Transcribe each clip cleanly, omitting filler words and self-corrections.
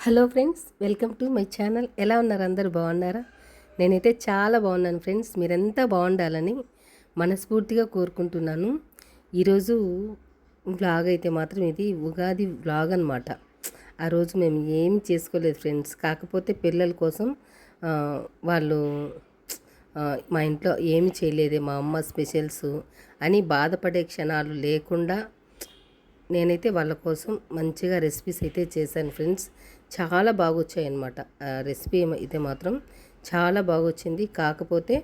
Hello friends, welcome to my channel. ఎలా ఉన్నారు? అందరూ బాగున్నారా? నేనైతే చాలా బాగున్నాను ఫ్రెండ్స్. మీరంతా బాగుండాలని మనస్ఫూర్తిగా కోరుకుంటున్నాను. ఈరోజు వ్లాగ్ అయితే మాత్రం ఇది ఉగాది వ్లాగ్ అనమాట. ఆ రోజు మేము ఏమి చేసుకోలేదు ఫ్రెండ్స్. కాకపోతే పిల్లల కోసం వాళ్ళు మా ఇంట్లో ఏమి చేయలేదే, మా అమ్మ స్పెషల్స్ అని బాధపడే క్షణాలు లేకుండా నేనైతే వాళ్ళ కోసం మంచిగా రెసిపీస్ అయితే చేశాను ఫ్రెండ్స్. చాలా బాగా వచ్చాయి అన్నమాట. రెసిపీ అయితే మాత్రం చాలా బాగా వచ్చింది. కాకపోతే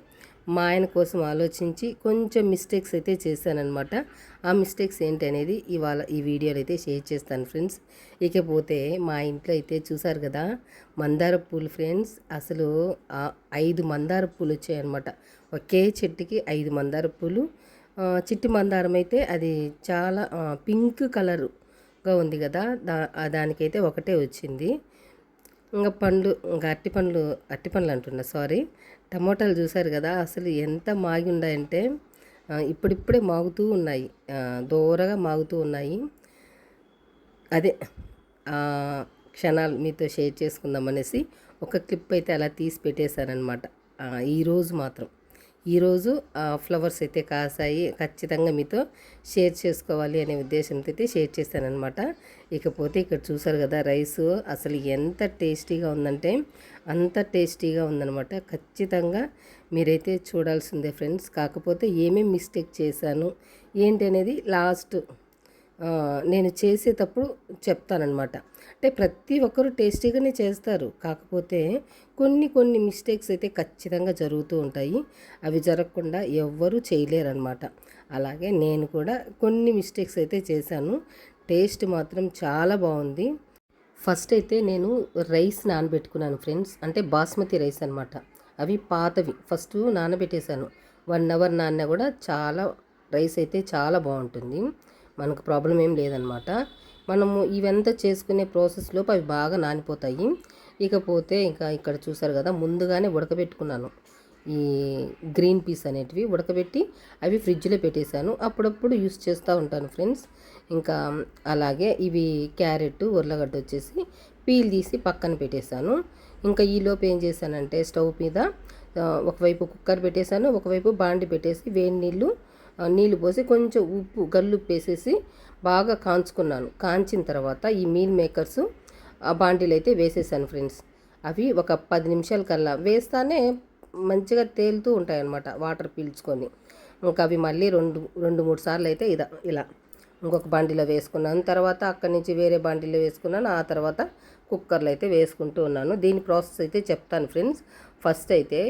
మా ఆయన కోసం ఆలోచించి కొంచెం మిస్టేక్స్ అయితే చేశానన్నమాట. ఆ మిస్టేక్స్ ఏంటి అనేది ఇవాళ ఈ వీడియోలో అయితే షేర్ చేస్తాను ఫ్రెండ్స్. ఇకపోతే మా ఇంట్లో అయితే చూసారు కదా, మందార పూలు ఫ్రెండ్స్. అసలు 5 మందార పూలు వచ్చాయన్నమాట. ఒకే చెట్టుకి 5 మందార పూలు. చిట్టి మందారం అయితే అది చాలా పింక్ కలరుగా ఉంది కదా, దానికైతే ఒకటే వచ్చింది. ఇంకా పండ్లు, ఇంకా అరటిపండ్లు అంటున్నా, సారీ, టమోటాలు చూసారు కదా, అసలు ఎంత మాగి ఉన్నాయంటే ఇప్పుడిప్పుడే మాగుతూ ఉన్నాయి, దూరగా మాగుతూ ఉన్నాయి. అదే క్షణాలు మీతో షేర్ చేసుకుందామనేసి ఒక క్లిప్ అయితే అలా తీసి పెట్టేశానమాట. ఈరోజు ఫ్లవర్స్ అయితే కాసాయి, ఖచ్చితంగా మీతో షేర్ చేసుకోవాలి అనే ఉద్దేశంతో అయితే షేర్ చేశానమాట. ఇకపోతే ఇక్కడ చూసారు కదా, రైస్ అసలు ఎంత టేస్టీగా ఉందంటే అంత టేస్టీగా ఉందనమాట. ఖచ్చితంగా మీరైతే చూడాల్సిందే ఫ్రెండ్స్. కాకపోతే ఏమేమి మిస్టేక్ చేశాను ఏంటి అనేది లాస్ట్ నేను చేసేటప్పుడు చెప్తానమాట. అంటే ప్రతి ఒక్కరు టేస్టీగానే చేస్తారు, కాకపోతే కొన్ని మిస్టేక్స్ అయితే ఖచ్చితంగా జరుగుతూ ఉంటాయి. అవి జరగకుండా ఎవ్వరూ చేయలేరన్నమాట. అలాగే నేను కూడా కొన్ని మిస్టేక్స్ అయితే చేశాను. టేస్ట్ మాత్రం చాలా బాగుంది. ఫస్ట్ అయితే నేను రైస్ నానబెట్టుకున్నాను ఫ్రెండ్స్. అంటే బాస్మతి రైస్ అనమాట. అవి పాతవి ఫస్ట్ నానబెట్టేశాను. 1 అవర్ నాన్న కూడా చాలా రైస్ అయితే చాలా బాగుంటుంది, మనకు ప్రాబ్లం ఏం లేదనమాట. మనము ఇవంతా చేసుకునే ప్రాసెస్లోపు అవి బాగా నానిపోతాయి. ఇకపోతే ఇంకా ఇక్కడ చూసారు కదా, ముందుగానే ఉడకబెట్టుకున్నాను ఈ గ్రీన్ పీస్ అనేటివి. ఉడకబెట్టి అవి ఫ్రిడ్జ్లో పెట్టేశాను. అప్పుడప్పుడు యూస్ చేస్తూ ఉంటాను ఫ్రెండ్స్. ఇంకా అలాగే ఇవి క్యారెట్, ఉర్లగడ్డ వచ్చేసి పీల్ తీసి పక్కన పెట్టేశాను. ఇంకా ఈలోపు ఏం చేశానంటే స్టవ్ మీద ఒకవైపు కుక్కర్ పెట్టేశాను, ఒకవైపు బాండి పెట్టేసి వేడి నీళ్ళు పోసి కొంచెం ఉప్పు, గల్లుప్పు వేసేసి బాగా కాంచుకున్నాను. కాంచిన తర్వాత ఈ మీల్ మేకర్స్ ఆ బాండీలు అయితే వేసేసాను ఫ్రెండ్స్. అవి ఒక 10 నిమిషాల కల్లా వేస్తానే మంచిగా తేలుతూ ఉంటాయన్నమాట, వాటర్ పీల్చుకొని. ఇంకా అవి మళ్ళీ రెండు మూడు సార్లు అయితే ఇలా ఇంకొక బండిలో వేసుకున్నాను. తర్వాత అక్కడి నుంచి వేరే బండిలో వేసుకున్నాను. ఆ తర్వాత కుక్కర్లో అయితే వేసుకుంటూ ఉన్నాను. దీని ప్రాసెస్ అయితే చెప్తాను ఫ్రెండ్స్. ఫస్ట్ అయితే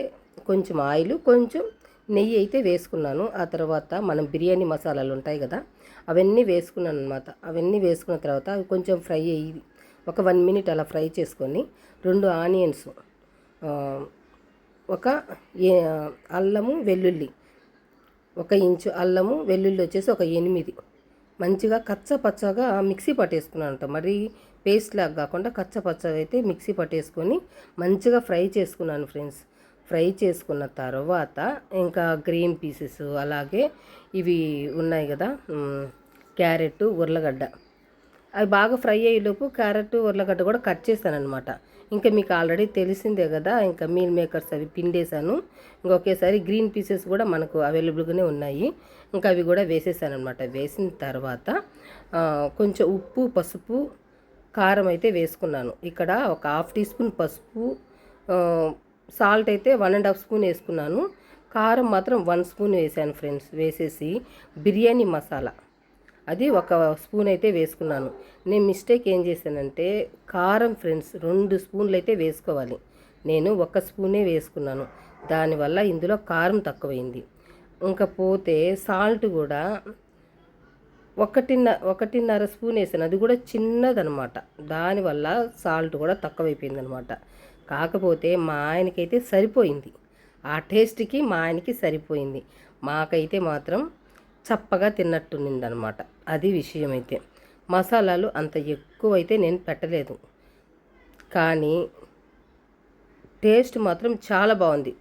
కొంచెం ఆయిల్, కొంచెం నెయ్యి అయితే వేసుకున్నాను. ఆ తర్వాత మనం బిర్యానీ మసాలాలు ఉంటాయి కదా, అవన్నీ వేసుకున్నాను అనమాట. అవన్నీ వేసుకున్న తర్వాత అవి కొంచెం ఫ్రై అయ్యి ఒక 1 మినిట్ అలా ఫ్రై చేసుకొని 2 ఆనియన్స్, ఒక అల్లము వెల్లుల్లి, 1 ఇంచు అల్లము వెల్లుల్లి వచ్చేసి ఒక 8 మంచిగా కచ్చపచ్చగా మిక్సీ పట్టేసుకున్నాను అంట. మరి పేస్ట్ లాగా కాకుండా కచ్చపచ్చగా అయితే మిక్సీ పట్టేసుకొని మంచిగా ఫ్రై చేసుకున్నాను ఫ్రెండ్స్. ఫ్రై చేసుకున్న తర్వాత ఇంకా గ్రీన్ పీసెస్, అలాగే ఇవి ఉన్నాయి కదా క్యారెట్, ఉర్లగడ్డ, అవి బాగా ఫ్రై అయ్యేలోపు క్యారెట్, ఉర్లగడ్డ కూడా కట్ చేశానమాట. ఇంకా మీకు ఆల్రెడీ తెలిసిందే కదా, ఇంకా మీల్ మేకర్స్ అవి పిండేశాను. ఇంకొకేసారి గ్రీన్ పీసెస్ కూడా మనకు అవైలబుల్గానే ఉన్నాయి. ఇంకా అవి కూడా వేసేసానమాట. వేసిన తర్వాత కొంచెం ఉప్పు, పసుపు, కారం అయితే వేసుకున్నాను. ఇక్కడ ఒక 1/2 టీ స్పూన్ పసుపు, సాల్ట్ అయితే 1.5 స్పూన్ వేసుకున్నాను. కారం మాత్రం 1 స్పూన్ వేసాను ఫ్రెండ్స్. వేసేసి బిర్యానీ మసాలా అది 1 స్పూన్ అయితే వేసుకున్నాను. నేను మిస్టేక్ ఏం చేశానంటే కారం ఫ్రెండ్స్ 2 స్పూన్లు అయితే వేసుకోవాలి, నేను 1 స్పూనే వేసుకున్నాను. దానివల్ల ఇందులో కారం తక్కువైంది. ఇంకా పోతే సాల్ట్ కూడా 1.5 స్పూన్ వేసాను, అది కూడా చిన్నదనమాట. దానివల్ల సాల్ట్ కూడా తక్కువైపోయిందనమాట. కాకపోతే మా ఆయనకైతే సరిపోయింది, ఆ టేస్ట్కి మా ఆయనకి సరిపోయింది. మాకైతే మాత్రం చప్పగా తిన్నట్టుందనమాట. అది విషయం. అయితే మసాలాలు అంత ఎక్కువైతే నేను పెట్టలేదు, కానీ టేస్ట్ మాత్రం చాలా బాగుంది.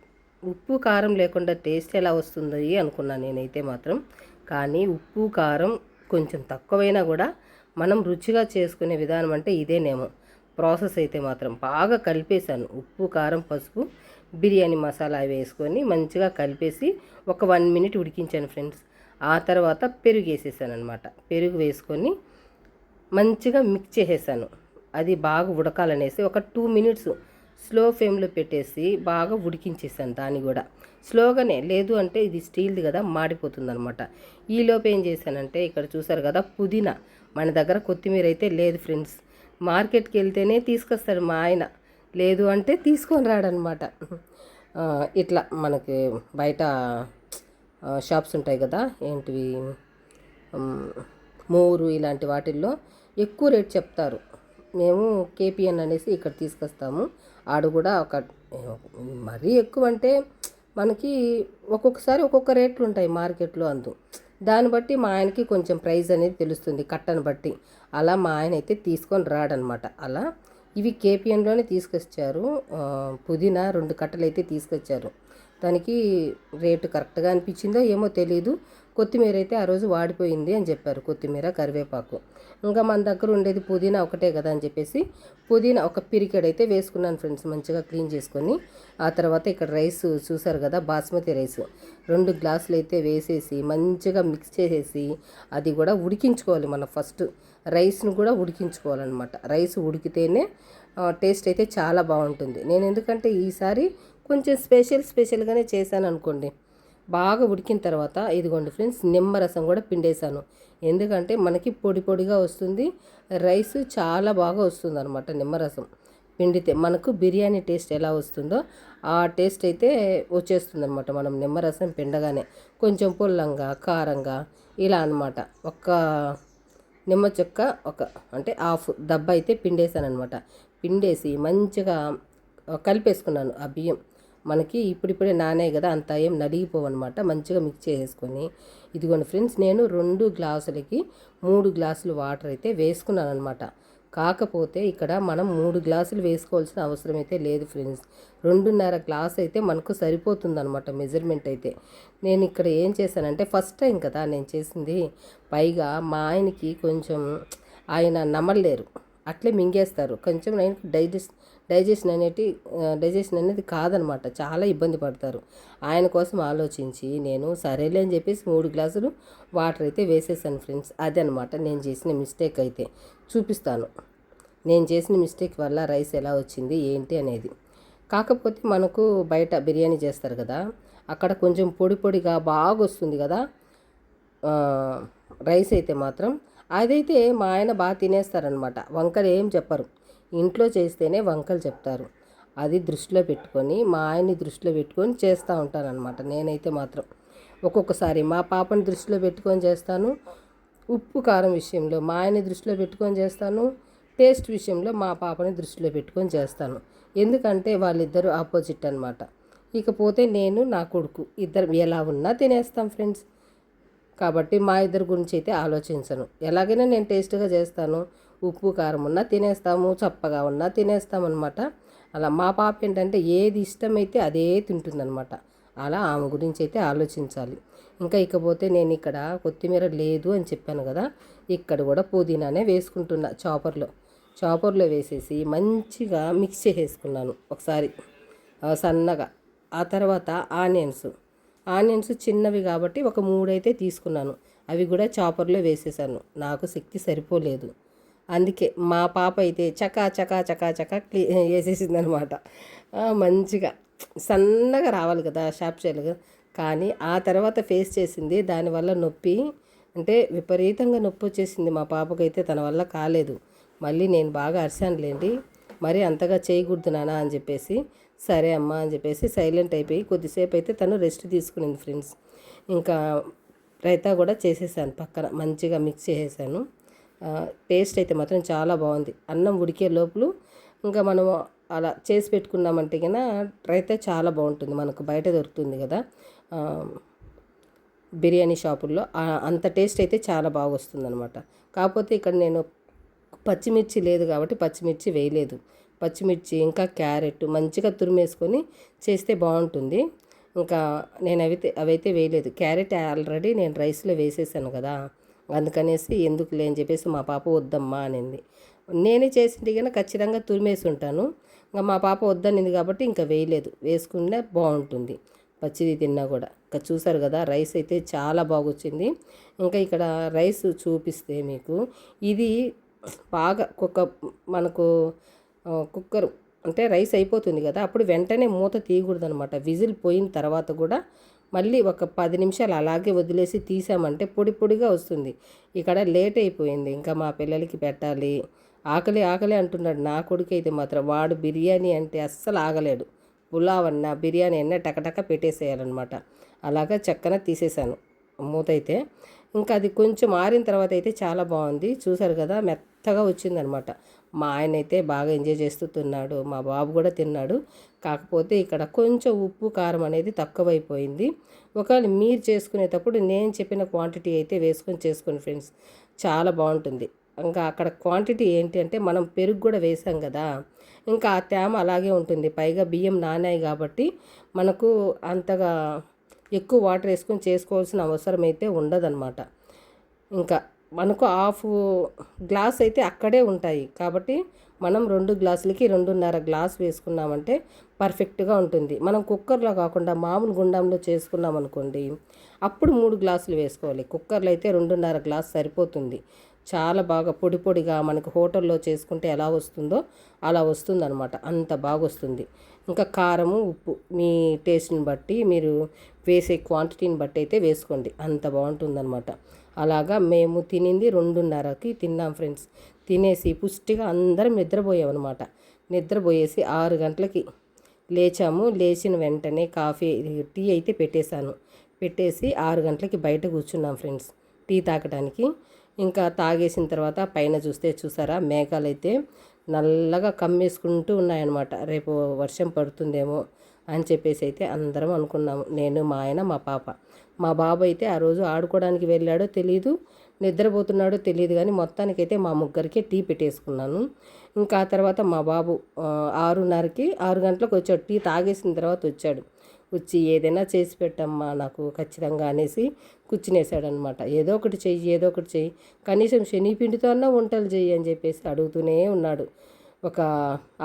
ఉప్పు కారం లేకుండా టేస్ట్ ఎలా వస్తుంది అనుకున్నాను నేనైతే మాత్రం. కానీ ఉప్పు కారం కొంచెం తక్కువైనా కూడా మనం రుచిగా చేసుకునే విధానం అంటే ఇదేనేమో. ప్రాసెస్ అయితే మాత్రం బాగా కలిపేశాను. ఉప్పు, కారం, పసుపు, బిర్యానీ మసాలా వేసుకొని మంచిగా కలిపేసి ఒక 1 మినిట్ ఉడికించాను ఫ్రెండ్స్. ఆ తర్వాత పెరుగు వేసేసాను అనమాట. పెరుగు వేసుకొని మంచిగా మిక్స్ చేసేసాను. అది బాగా ఉడకాలనేసి ఒక 2 మినిట్స్ స్లో ఫ్లేమ్లో పెట్టేసి బాగా ఉడికించేసాను. దాన్ని కూడా స్లోగానే, లేదు అంటే ఇది స్టీల్ది కదా మాడిపోతుంది అనమాట. ఈలోపు ఏం చేశానంటే ఇక్కడ చూసారు కదా పుదీనా. మన దగ్గర కొత్తిమీర అయితే లేదు ఫ్రెండ్స్. మార్కెట్కి వెళ్తేనే తీసుకొస్తాడు మా ఆయన, లేదు అంటే తీసుకొని రాడనమాట. ఇట్లా మనకి బయట షాప్స్ ఉంటాయి కదా, ఏంటివి మోరు ఇలాంటి వాటిల్లో ఎక్కువ రేట్ చెప్తారు. మేము కేపీఎన్ అనేసి ఇక్కడ తీసుకొస్తాము. ఆడు కూడా ఒక మరీ ఎక్కువ అంటే మనకి ఒక్కొక్కసారి ఒక్కొక్క రేట్లు ఉంటాయి మార్కెట్లో అందు. దాన్ని బట్టి మా ఆయనకి కొంచెం ప్రైస్ అనేది తెలుస్తుంది కట్టను బట్టి. అలా మా ఆయన అయితే తీసుకొని రాడనమాట. అలా ఇవి కేపీఎన్లోనే తీసుకొచ్చారు. పుదీనా 2 కట్టలు అయితే తీసుకొచ్చారు. దానికి రేటు కరెక్ట్గా అనిపించిందో ఏమో తెలీదు. కొత్తిమీర అయితే ఆ రోజు వాడిపోయింది అని చెప్పారు. కొత్తిమీర, కరివేపాకు. ఇంకా మన దగ్గర ఉండేది పుదీనా ఒకటే కదా అని చెప్పేసి పుదీనా ఒక పిరికెడైతే వేసుకున్నాను ఫ్రెండ్స్, మంచిగా క్లీన్ చేసుకొని. ఆ తర్వాత ఇక్కడ రైస్ చూసారు కదా, బాస్మతి రైస్ 2 గ్లాసులు అయితే వేసేసి మంచిగా మిక్స్ చేసేసి అది కూడా ఉడికించుకోవాలి. మనం ఫస్ట్ రైస్ను కూడా ఉడికించుకోవాలన్నమాట. రైస్ ఉడికితేనే టేస్ట్ అయితే చాలా బాగుంటుంది. నేను ఎందుకంటే ఈసారి కొంచెం స్పెషల్గానే చేశాను అనుకోండి. బాగా ఉడికిన తర్వాత ఇదిగోండి ఫ్రెండ్స్, నిమ్మరసం కూడా పిండేశాను. ఎందుకంటే మనకి పొడి పొడిగా వస్తుంది, రైస్ చాలా బాగా వస్తుంది అనమాట. నిమ్మరసం పిండితే మనకు బిర్యానీ టేస్ట్ ఎలా వస్తుందో ఆ టేస్ట్ అయితే వచ్చేస్తుంది అనమాట. మనం నిమ్మరసం పిండగానే కొంచెం పుల్లంగా, కారంగా ఇలా అనమాట. ఒక్క నిమ్మ చెక్క అంటే హాఫ్ దెబ్బ అయితే పిండేశాను అనమాట. పిండేసి మంచిగా కలిపేసుకున్నాను. ఆ బియ్యం మనకి ఇప్పుడిప్పుడే నానే కదా, అంత ఏం నలిగిపోవన్నమాట. మంచిగా మిక్స్ చేసేసుకొని ఇదిగోండి ఫ్రెండ్స్, నేను 2 గ్లాసులకి 3 గ్లాసులు వాటర్ అయితే వేసుకున్నాను అనమాట. కాకపోతే ఇక్కడ మనం 3 గ్లాసులు వేసుకోవాల్సిన అవసరం అయితే లేదు ఫ్రెండ్స్. 2.5 గ్లాస్ అయితే మనకు సరిపోతుందన్నమాట మెజర్మెంట్ అయితే. నేను ఇక్కడ ఏం చేశానంటే ఫస్ట్ టైం కదా నేను చేసింది, పైగా మా ఆయనకి కొంచెం ఆయన నమ్మలేరు, అట్లే మింగేస్తారు. కొంచెం ఆయనకి డైజెషన్ అనేది కాదనమాట. చాలా ఇబ్బంది పడతారు. ఆయన కోసం ఆలోచించి నేను సరేలే అని చెప్పేసి 3 గ్లాసులు వాటర్ అయితే వేసేసాను ఫ్రెండ్స్. అదనమాట నేను చేసిన మిస్టేక్. అయితే చూపిస్తాను నేను చేసిన మిస్టేక్ వల్ల రైస్ ఎలా వచ్చింది ఏంటి అనేది. కాకపోతే మనకు బయట బిర్యానీ చేస్తారు కదా, అక్కడ కొంచెం పొడి పొడిగా బాగా వస్తుంది కదా రైస్ అయితే మాత్రం. అదైతే మా ఆయన బాగా తినేస్తారనమాట. వంకలు ఏం చెప్పరు. ఇంట్లో చేస్తేనే వంకలు చెప్తారు. అది దృష్టిలో పెట్టుకొని, మా ఆయన్ని దృష్టిలో పెట్టుకొని చేస్తూ ఉంటానన్నమాట. నేనైతే మాత్రం ఒక్కొక్కసారి మా పాపని దృష్టిలో పెట్టుకొని చేస్తాను. ఉప్పు కారం విషయంలో మా ఆయన్ని దృష్టిలో పెట్టుకొని చేస్తాను. టేస్ట్ విషయంలో మా పాపని దృష్టిలో పెట్టుకొని చేస్తాను. ఎందుకంటే వాళ్ళిద్దరూ ఆపోజిట్ అనమాట. ఇకపోతే నేను, నా కొడుకు ఇద్దరు ఎలా ఉన్నా తినేస్తాం ఫ్రెండ్స్. కాబట్టి మా ఇద్దరి గురించి అయితే ఆలోచించను. ఎలాగైనా నేను టేస్ట్గా చేస్తాను. ఉప్పు కారం ఉన్నా తినేస్తాము, చప్పగా ఉన్నా తినేస్తామన్నమాట. అలా మా పాప ఏంటంటే ఏది ఇష్టమైతే అదే తింటుందన్నమాట. అలా ఆమె గురించి అయితే ఆలోచించాలి. ఇంకా ఇకపోతే నేను ఇక్కడ కొత్తిమీర లేదు అని చెప్పాను కదా, ఇక్కడ కూడా పుదీనానే వేసుకుంటున్నా. చాపర్లో వేసేసి మంచిగా మిక్స్ చేసేసుకున్నాను ఒకసారి సన్నగా. ఆ తర్వాత ఆనియన్స్ చిన్నవి కాబట్టి ఒక 3 అయితే తీసుకున్నాను. అవి కూడా చాపర్లో వేసేసాను. నాకు శక్తి సరిపోలేదు, అందుకే మా పాప అయితే చకా చకా చకా చకా వేసేసిందనమాట. మంచిగా సన్నగా రావాలి కదా షాప్ చేయలేదు. కానీ ఆ తర్వాత ఫేస్ చేసింది దానివల్ల నొప్పి, అంటే విపరీతంగా నొప్పి వచ్చేసింది మా పాపకైతే. తన వల్ల కాలేదు. మళ్ళీ నేను బాగా అరిశానులేండి, మరి అంతగా చేయకూడదు నాన్న అని చెప్పేసి. సరే అమ్మ అని చెప్పేసి సైలెంట్ అయిపోయి కొద్దిసేపు అయితే తను రెస్ట్ తీసుకునింది ఫ్రెండ్స్. ఇంకా రైతా కూడా చేసేసాను పక్కన, మంచిగా మిక్స్ చేసేసాను. టేస్ట్ అయితే మాత్రం చాలా బాగుంది. అన్నం ఉడికే లోపల ఇంకా మనం అలా చేసి పెట్టుకున్నామంటే కన్నా రైతా చాలా బాగుంటుంది. మనకు బయట దొరుకుతుంది కదా బిర్యానీ షాపుల్లో, అంత టేస్ట్ అయితే చాలా బాగా వస్తుందన్నమాట. కాకపోతే ఇక్కడ నేను పచ్చిమిర్చి లేదు కాబట్టి పచ్చిమిర్చి వేయలేదు. పచ్చిమిర్చి ఇంకా క్యారెట్ మంచిగా తురిమేసుకొని చేస్తే బాగుంటుంది. ఇంకా నేను అవైతే వేయలేదు. క్యారెట్ ఆల్రెడీ నేను రైస్లో వేసేసాను కదా, అందుకనేసి ఎందుకులే అని చెప్పేసి మా పాప వద్దమ్మా అనింది. నేనే చేసింది కనుక ఖచ్చితంగా తురిమేసి ఉంటాను. ఇంకా మా పాప వద్దనింది కాబట్టి ఇంకా వేయలేదు, వేసుకునే బాగుంటుంది పచ్చిది తిన్నా కూడా. ఇంకా చూసారు కదా రైస్ అయితే చాలా బాగొచ్చింది. ఇంకా ఇక్కడ రైస్ చూపిస్తే మీకు ఇది బాగా మనకు కుక్కర్ అంటే రైస్ అయిపోతుంది కదా, అప్పుడు వెంటనే మూత తీయకూడదు అనమాట. విజిల్ పోయిన తర్వాత కూడా మళ్ళీ ఒక 10 నిమిషాలు అలాగే వదిలేసి తీసామంటే పొడి పొడిగా వస్తుంది. ఇక్కడ లేట్ అయిపోయింది, ఇంకా మా పిల్లలకి పెట్టాలి. ఆకలి ఆకలి అంటున్నాడు నా కొడుకు అయితే మాత్రం. వాడు బిర్యానీ అంటే అస్సలు ఆగలేడు. పులావ్ అన్న బిర్యానీ అన్న టకటక పెట్టేసేయాలన్నమాట. అలాగా చక్కన తీసేసాను మూత అయితే. ఇంకా అది కొంచెం ఆరిన తర్వాత అయితే చాలా బాగుంది. చూసారు కదా మెత్తగా వచ్చిందనమాట. మా ఆయన అయితే బాగా ఎంజాయ్ చేస్తూ తిన్నాడు, మా బాబు కూడా తిన్నాడు. కాకపోతే ఇక్కడ కొంచెం ఉప్పు కారం అనేది తక్కువైపోయింది. ఒకవేళ మీరు చేసుకునేటప్పుడు నేను చెప్పిన క్వాంటిటీ అయితే వేసుకొని చేసుకోండి ఫ్రెండ్స్, చాలా బాగుంటుంది. ఇంకా అక్కడ క్వాంటిటీ ఏంటి అంటే మనం పెరుగు కూడా వేసాం కదా, ఇంకా ఆ తేమ అలాగే ఉంటుంది. పైగా బియ్యం నానాయి కాబట్టి మనకు అంతగా ఎక్కువ వాటర్ వేసుకొని చేసుకోవాల్సిన అవసరం అయితే ఉండదన్నమాట. ఇంకా మనకు హాఫ్ గ్లాస్ అయితే అక్కడే ఉంటాయి కాబట్టి మనం 2 గ్లాసులకి 2.5 గ్లాస్ వేసుకున్నామంటే పర్ఫెక్ట్గా ఉంటుంది. మనం కుక్కర్లో కాకుండా మామూలు గుండంలో చేసుకున్నాం అనుకోండి, అప్పుడు 3 గ్లాసులు వేసుకోవాలి. కుక్కర్లో అయితే 2.5 గ్లాస్ సరిపోతుంది. చాలా బాగా పొడి పొడిగా మనకు హోటల్లో చేసుకుంటే ఎలా వస్తుందో అలా వస్తుందన్నమాట. అంత బాగా వస్తుంది. ఇంకా కారము ఉప్పు మీ టేస్ట్ని బట్టి మీరు వేసే క్వాంటిటీని బట్టి అయితే వేసుకోండి, అంత బాగుంటుందన్నమాట. అలాగా మేము తినింది 2:30కి తిన్నాం ఫ్రెండ్స్. తినేసి పుష్టిగా అందరం నిద్రపోయామన్నమాట. నిద్రపోయేసి 6 గంటలకి లేచాము. లేచిన వెంటనే టీ అయితే పెట్టేశాను. పెట్టేసి 6 గంటలకి బయట కూర్చున్నాం ఫ్రెండ్స్ టీ తాగడానికి. ఇంకా తాగేసిన తర్వాత పైన చూసారా మేఘాలు అయితే నల్లగా కమ్మేసుకుంటూ ఉన్నాయన్నమాట. రేపు వర్షం పడుతుందేమో అని చెప్పేసి అయితే అందరం అనుకున్నాము, నేను మా ఆయన మా పాప. మా బాబు అయితే ఆ రోజు ఆడుకోవడానికి వెళ్ళాడో తెలియదు, నిద్రపోతున్నాడో తెలియదు, కానీ మొత్తానికైతే మా ముగ్గురికి టీ పెట్టేసుకున్నాను. ఇంకా ఆ తర్వాత మా బాబు 6:30కి 6 గంటలకు వచ్చాడు. టీ తాగేసిన తర్వాత వచ్చి ఏదైనా చేసి పెట్టమ్మా నాకు ఖచ్చితంగా అనేసి కూర్చునేసాడనమాట. ఏదో ఒకటి చెయ్యి, కనీసం శనగపిండితో అన్నా వంటలు చెయ్యి అని చెప్పేసి అడుగుతూనే ఉన్నాడు. ఒక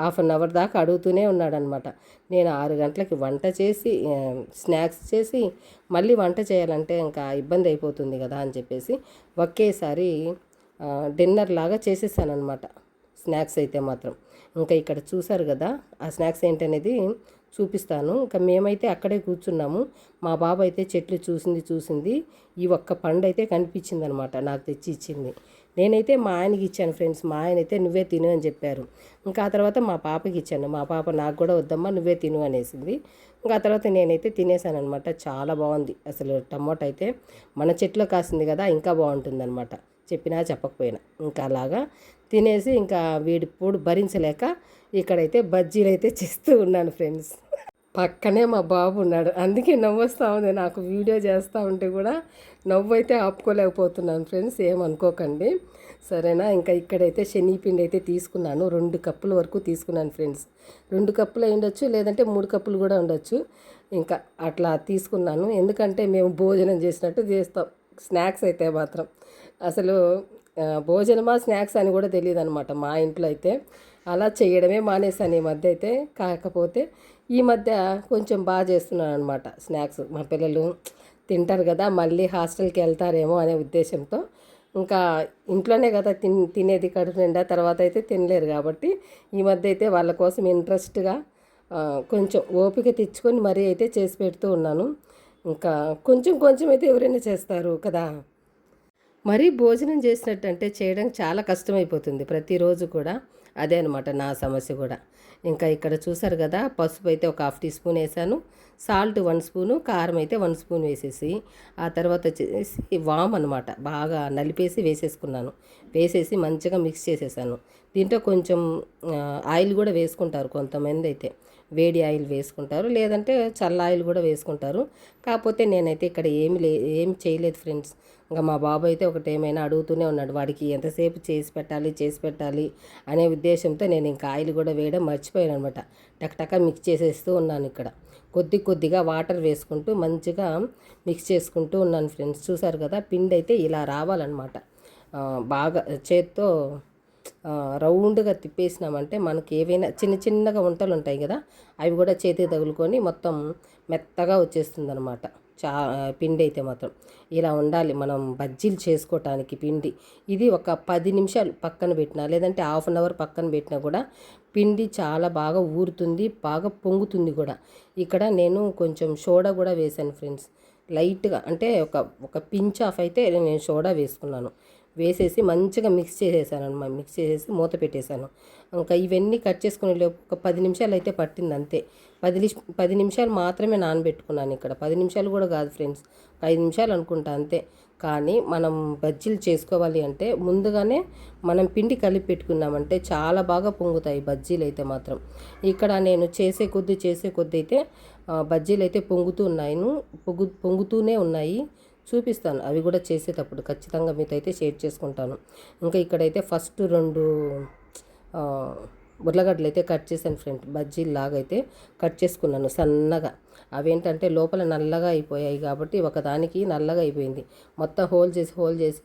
హాఫ్ అన్ అవర్ దాకా అడుగుతూనే ఉన్నాడనమాట. నేను 6 గంటలకి వంట చేసి స్నాక్స్ చేసి మళ్ళీ వంట చేయాలంటే ఇంకా ఇబ్బంది అయిపోతుంది కదా అని చెప్పేసి ఒకేసారి డిన్నర్ లాగా చేసేసానమాట స్నాక్స్ అయితే మాత్రం. ఇంకా ఇక్కడ చూసారు కదా ఆ స్నాక్స్ ఏంటనేది చూపిస్తాను. ఇంకా మేమైతే అక్కడే కూర్చున్నాము. మా బాబు అయితే చెట్లు చూసింది ఈ ఒక్క పండు అయితే కనిపించింది అనమాట, నాకు తెచ్చి ఇచ్చింది. నేనైతే మా ఆయనకి ఇచ్చాను ఫ్రెండ్స్. మా ఆయన అయితే నువ్వే తిను అని చెప్పారు. ఇంకా ఆ తర్వాత మా పాపకి ఇచ్చాను. మా పాప నాకు కూడా వద్దమ్మా నువ్వే తిను అనేసింది. ఇంకా ఆ తర్వాత నేనైతే తినేసాను అనమాట. చాలా బాగుంది అసలు. టమోటా అయితే మన చెట్లో కాసింది కదా, ఇంకా బాగుంటుందన్నమాట చెప్పినా చెప్పకపోయినా. ఇంకా అలాగా తినేసి ఇంకా వీడి పొడి భరించలేక ఇక్కడైతే బజ్జీలు అయితే చేస్తూ ఉన్నాను ఫ్రెండ్స్. పక్కనే మా బాబు ఉన్నాడు, అందుకే నవ్వు వస్తూ ఉంది నాకు. వీడియో చేస్తూ ఉంటే కూడా నవ్వు అయితే ఆపుకోలేకపోతున్నాను ఫ్రెండ్స్, ఏమనుకోకండి సరేనా. ఇంకా ఇక్కడైతే శనగపిండి అయితే తీసుకున్నాను. 2 కప్పుల వరకు తీసుకున్నాను ఫ్రెండ్స్. 2 కప్పులు ఉండొచ్చు, లేదంటే 3 కప్పులు కూడా ఉండొచ్చు. ఇంకా అట్లా తీసుకున్నాను, ఎందుకంటే మేము భోజనం చేసినట్టు చేస్తాం. స్నాక్స్ అయితే మాత్రం అసలు భోజనమా స్నాక్స్ అని కూడా తెలియదు అనమాట మా ఇంట్లో అయితే. అలా చేయడమే మానేసాను ఈ మధ్య అయితే. కాకపోతే ఈ మధ్య కొంచెం బాగా చేస్తున్నాను అనమాట స్నాక్స్. మా పిల్లలు తింటారు కదా, మళ్ళీ హాస్టల్కి వెళ్తారేమో అనే ఉద్దేశంతో. ఇంకా ఇంట్లోనే కదా తినేది కడుపు నిండా, తర్వాత అయితే తినలేరు కాబట్టి ఈ మధ్య అయితే వాళ్ళ కోసం ఇంట్రెస్ట్గా కొంచెం ఓపిక తెచ్చుకొని మరీ అయితే చేసి పెడుతూ ఉన్నాను. ఇంకా కొంచెం అయితే ఎవరైనా చేస్తారు కదా. మరీ భోజనం చేసినట్టు అంటే చేయడం చాలా కష్టమైపోతుంది ప్రతిరోజు కూడా. అదే అనమాట నా సమస్య కూడా. ఇంకా ఇక్కడ చూసారు కదా పసుపు అయితే ఒక 1/2 టీ స్పూన్ వేసాను, సాల్ట్ 1 స్పూను, కారం అయితే 1 స్పూన్ వేసేసి ఆ తర్వాత వచ్చేసి వామ్ అనమాట బాగా నలిపేసి వేసేసుకున్నాను. వేసేసి మంచిగా మిక్స్ చేసేసాను. దీంట్లో కొంచెం ఆయిల్ కూడా వేసుకుంటారు కొంతమంది అయితే. వేడి ఆయిల్ వేసుకుంటారు, లేదంటే చల్ల ఆయిల్ కూడా వేసుకుంటారు. కాకపోతే నేనైతే ఇక్కడ ఏం చేయలేదు ఫ్రెండ్స్. ఇంకా మా బాబు అయితే ఒకటేమైనా అడుగుతూనే ఉన్నాడు. వాడికి ఎంతసేపు చేసి పెట్టాలి అనే ఉద్దేశంతో నేను ఇంకా ఆయిల్ కూడా వేయడం మర్చిపోయాను అనమాట. టక్ మిక్స్ చేసేస్తూ ఉన్నాను. ఇక్కడ కొద్దిగా వాటర్ వేసుకుంటూ మంచిగా మిక్స్ చేసుకుంటూ ఉన్నాను ఫ్రెండ్స్. చూసారు కదా పిండి అయితే ఇలా రావాలన్నమాట. బాగా చేత్తో రౌండ్గా తిప్పేసినామంటే మనకి ఏవైనా చిన్న చిన్నగా వంటలు ఉంటాయి కదా, అవి కూడా చేతికి తగులుకొని మొత్తం మెత్తగా వచ్చేస్తుంది అనమాట. పిండి అయితే మాత్రం ఇలా ఉండాలి మనం బజ్జీలు చేసుకోవటానికి పిండి. ఇది ఒక 10 నిమిషాలు పక్కన పెట్టినా, లేదంటే హాఫ్ అన్ అవర్ పక్కన పెట్టినా కూడా పిండి చాలా బాగా ఊరుతుంది, బాగా పొంగుతుంది కూడా. ఇక్కడ నేను కొంచెం సోడా కూడా వేశాను ఫ్రెండ్స్, లైట్గా, అంటే ఒక పించ్ ఆఫ్ అయితే నేను సోడా వేసుకున్నాను. వేసేసి మంచిగా మిక్స్ చేసేసాను అనమాట. మిక్స్ చేసేసి మూత పెట్టేశాను. ఇంకా ఇవన్నీ కట్ చేసుకునే లోపు ఒక 10 నిమిషాలు అయితే పట్టింది అంతే. 10 నిమిషాలు మాత్రమే నానబెట్టుకున్నాను ఇక్కడ. 10 నిమిషాలు కూడా కాదు ఫ్రెండ్స్, 5 నిమిషాలు అనుకుంటా అంతే. కానీ మనం బజ్జీలు చేసుకోవాలి అంటే ముందుగానే మనం పిండి కలిపి పెట్టుకున్నామంటే చాలా బాగా పొంగుతాయి బజ్జీలు అయితే మాత్రం. ఇక్కడ నేను చేసే కొద్దీ అయితే బజ్జీలు అయితే పొంగుతూనే ఉన్నాయి. చూపిస్తాను అవి కూడా చేసేటప్పుడు ఖచ్చితంగా మీతో అయితే షేర్ చేసుకుంటాను. ఇంకా ఇక్కడైతే ఫస్ట్ 2 ఉర్లగడ్డలు అయితే కట్ చేశాను ఫ్రెండ్. బజ్జీలాగా అయితే కట్ చేసుకున్నాను సన్నగా. అవేంటంటే లోపల నల్లగా అయిపోయాయి కాబట్టి ఒకదానికి నల్లగా అయిపోయింది. మొత్తం హోల్ చేసి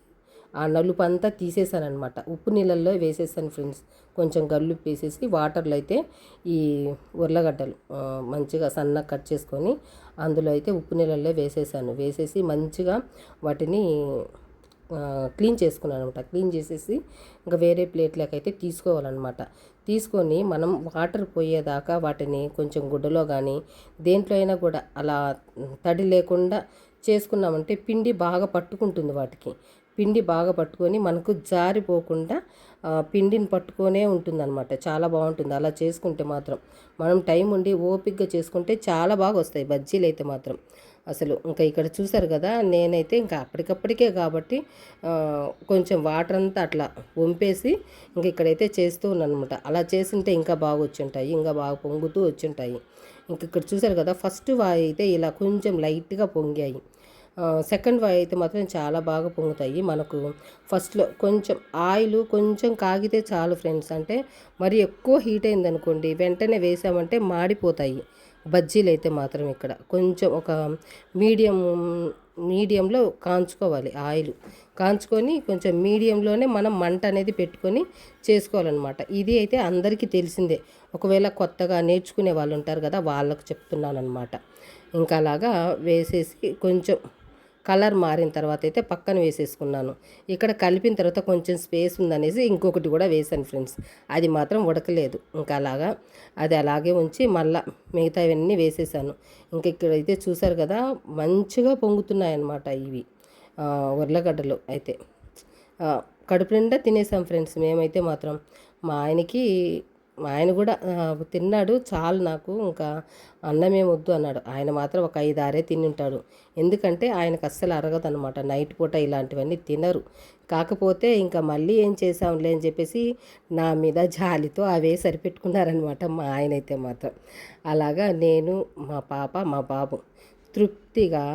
ఆ నలుపు అంతా తీసేసాను అనమాట. ఉప్పు నీళ్ళల్లో వేసేసాను ఫ్రెండ్స్. కొంచెం గల్లుప్పు వేసేసి వాటర్లో అయితే ఈ ఉర్లగడ్డలు మంచిగా సన్నగా కట్ చేసుకొని అందులో అయితే ఉప్పు నీళ్ళల్లో వేసేసి మంచిగా వాటిని క్లీన్ చేసుకున్నాను అనమాట. క్లీన్ చేసేసి ఇంకా వేరే ప్లేట్లోకి అయితే తీసుకోవాలన్నమాట. తీసుకొని మనం వాటర్ పోయేదాకా వాటిని కొంచెం గుడ్డలో కానీ దేంట్లో అయినా కూడా అలా తడి లేకుండా చేసుకున్నామంటే పిండి బాగా పట్టుకుంటుంది వాటికి. పిండి బాగా పట్టుకొని మనకు జారిపోకుండా పిండిని పట్టుకొనే ఉంటుందన్నమాట. చాలా బాగుంటుంది అలా చేసుకుంటే మాత్రం. మనం టైం ఉండి ఓపికగా చేసుకుంటే చాలా బాగా వస్తాయి బజ్జీలు అయితే మాత్రం అసలు. ఇంకా ఇక్కడ చూసారు కదా, నేనైతే ఇంకా అప్పటికప్పటికే కాబట్టి కొంచెం వాటర్ అంతా అట్లా వంపేసి ఇంక ఇక్కడైతే చేస్తూ ఉన్నాను అనమాట. అలా చేసింటే ఇంకా బాగా వచ్చుంటాయి, ఇంకా బాగా పొంగుతూ వచ్చుంటాయి. ఇంక ఇక్కడ చూసారు కదా, ఫస్ట్ వాయి అయితే ఇలా కొంచెం లైట్గా పొంగాయి. సెకండ్ వాయి అయితే మాత్రం చాలా బాగా పొంగుతాయి. మనకు ఫస్ట్లో కొంచెం ఆయిల్ కొంచెం కాగితే చాలు ఫ్రెండ్స్. అంటే మరి ఎక్కువ హీట్ అయిందనుకోండి, వెంటనే వేసామంటే మాడిపోతాయి బజ్జీలు అయితే మాత్రం. ఇక్కడ కొంచెం ఒక మీడియంలో కాంచుకోవాలి ఆయిల్. కాంచుకొని కొంచెం మీడియంలోనే మనం మంట అనేది పెట్టుకొని చేసుకోవాలన్నమాట. ఇది అయితే అందరికీ తెలిసిందే. ఒకవేళ కొత్తగా నేర్చుకునే వాళ్ళు ఉంటారు కదా, వాళ్ళకు చెప్తున్నాను అనమాట. ఇంకా అలాగా వేసేసి కొంచెం కలర్ మారిన తర్వాత అయితే పక్కన వేసేసుకున్నాను. ఇక్కడ కలిపిన తర్వాత కొంచెం స్పేస్ ఉందనేసి ఇంకొకటి కూడా వేసాను ఫ్రెండ్స్. అది మాత్రం ఉడకలేదు. ఇంకా అలాగా అది అలాగే ఉంచి మళ్ళీ మిగతావన్నీ వేసేసాను. ఇంక ఇక్కడైతే చూసారు కదా, మంచిగా పొంగుతున్నాయన్నమాట ఇవి ఉర్లగడ్డలు అయితే. కడుపు నిండా తినేసాం ఫ్రెండ్స్ మేమైతే మాత్రం. మా ఆయన కూడా తిన్నాడు, చాలు నాకు ఇంకా అన్నమే వద్దు అన్నాడు. ఆయన మాత్రం ఒక 5-6 తిని ఉంటాడు. ఎందుకంటే ఆయనకు అస్సలు అరగదనమాట, నైట్ పూట ఇలాంటివన్నీ తినరు. కాకపోతే ఇంకా మళ్ళీ ఏం చేసాంలే అని చెప్పేసి నా మీద జాలితో అవే సరిపెట్టుకున్నారనమాట మా ఆయన అయితే మాత్రం. అలాగా నేను, మా పాప, మా బాబు తృప్తిగా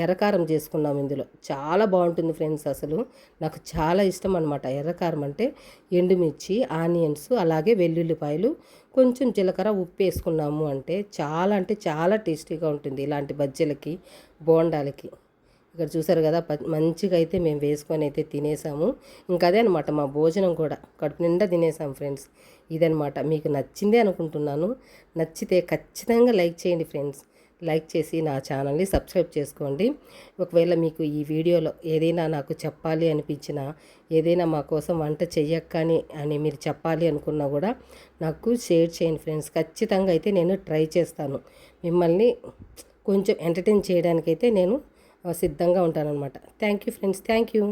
ఎర్రకారం చేసుకున్నాం ఇందులో. చాలా బాగుంటుంది ఫ్రెండ్స్. అసలు నాకు చాలా ఇష్టం అనమాట ఎర్రకారం అంటే. ఎండుమిర్చి, ఆనియన్స్, అలాగే వెల్లుల్లిపాయలు, కొంచెం జీలకర్ర, ఉప్పు వేసుకున్నాము అంటే చాలా టేస్టీగా ఉంటుంది ఇలాంటి బజ్జీలకి, బోండాలకి. ఇక్కడ చూసారు కదా, మంచిగా అయితే మేము వేసుకొని అయితే తినేసాము. ఇంకా అదే అనమాట మా భోజనం కూడా, కడుపు నిండా తినేసాం ఫ్రెండ్స్. ఇదనమాట. మీకు నచ్చిందే అనుకుంటున్నాను. నచ్చితే ఖచ్చితంగా లైక్ చేయండి ఫ్రెండ్స్. లైక్ చేసి నా ఛానల్ని సబ్స్క్రైబ్ చేసుకోండి. ఒకవేళ మీకు ఈ వీడియోలో ఏదైనా నాకు చెప్పాలి అనిపించినా, ఏదైనా మా కోసం వంట చెయ్యక్కని అని మీరు చెప్పాలి అనుకున్నా కూడా నాకు షేర్ చేయండి ఫ్రెండ్స్. ఖచ్చితంగా అయితే నేను ట్రై చేస్తాను. మిమ్మల్ని కొంచెం ఎంటర్టైన్ చేయడానికైతే నేను సిద్ధంగా ఉంటానన్నమాట. Thank you friends, thank you.